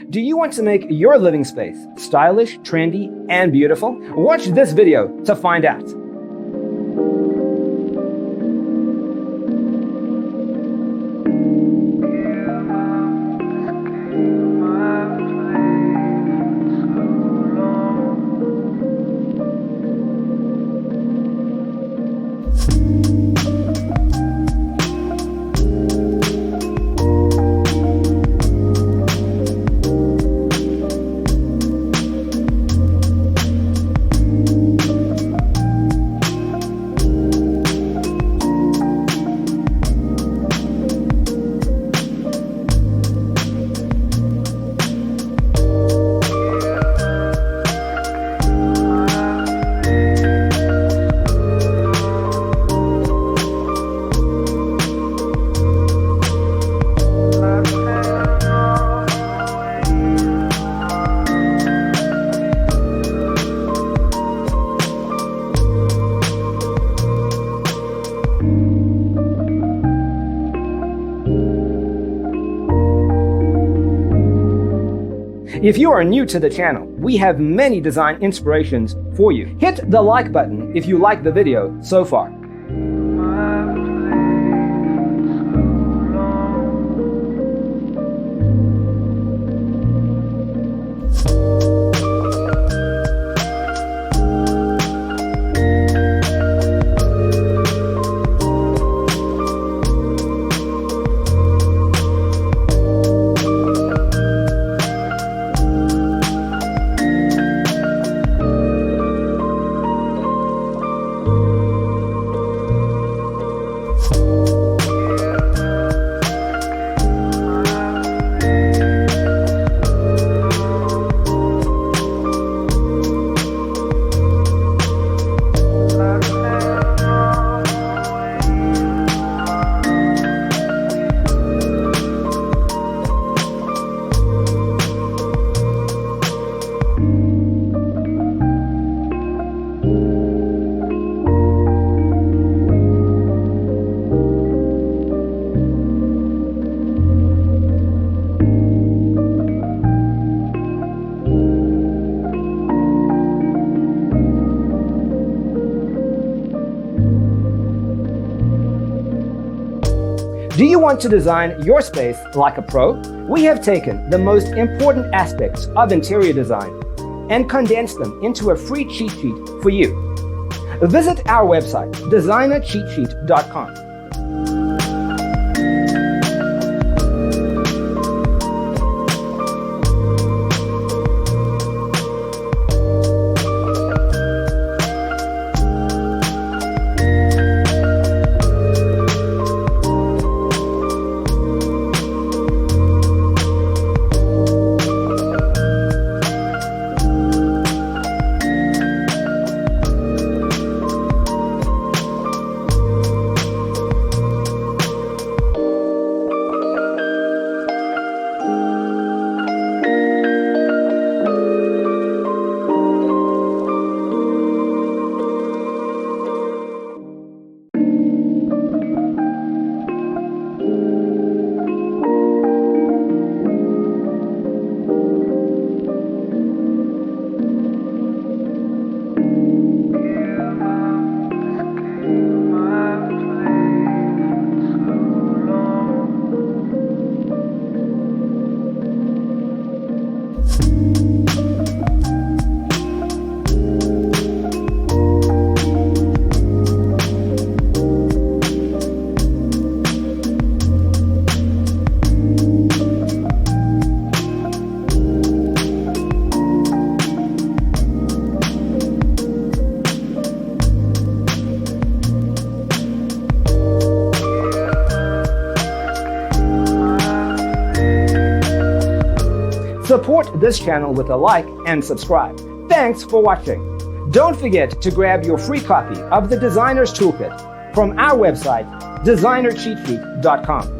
Do you want to make your living space stylish, trendy, and beautiful? Watch this video to find out. If you are new to the channel, we have many design inspirations for you. Hit the like button if you like the video so far. Do you want to design your space like a pro? We have taken the most important aspects of interior design and condensed them into a free cheat sheet for you. Visit our website, designercheatsheet.com. Support this channel with a like and subscribe. Thanks for watching. Don't forget to grab your free copy of the Designer's Toolkit from our website, designercheatsheet.com.